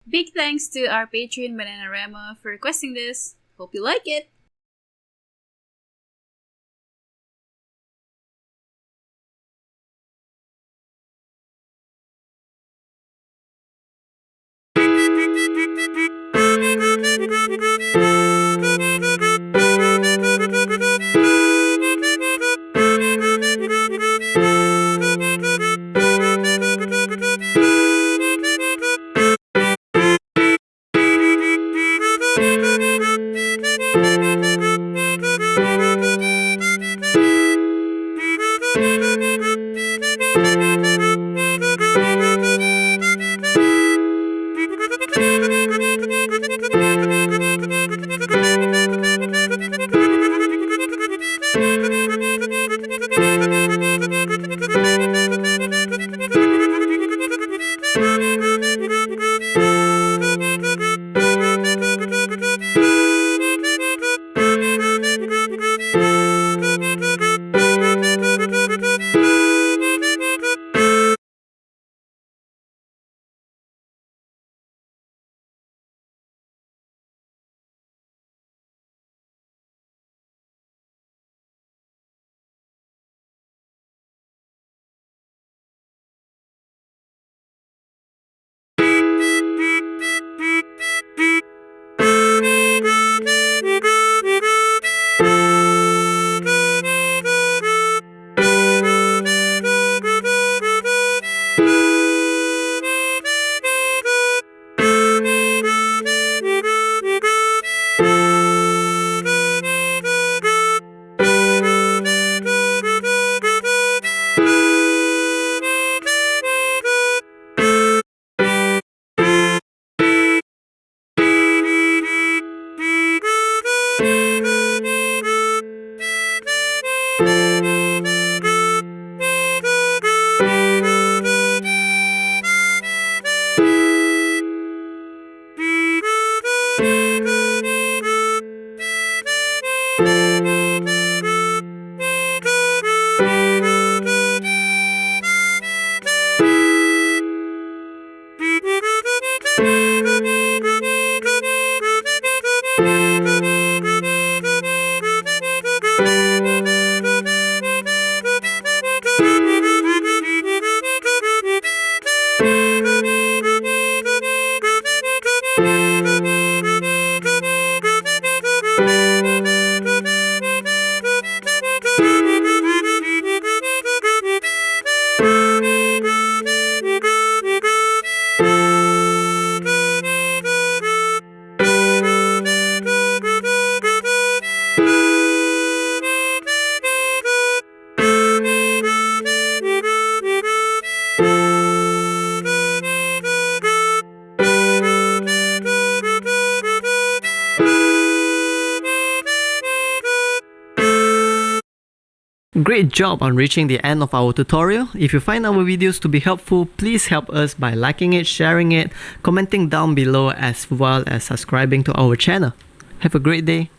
Big thanks to our patron Bananarama for requesting this. Hope you like it! Great job on reaching the end of our tutorial. If you find our videos to be helpful, please help us by liking it, sharing it, commenting down below, as well as subscribing to our channel. Have a great day.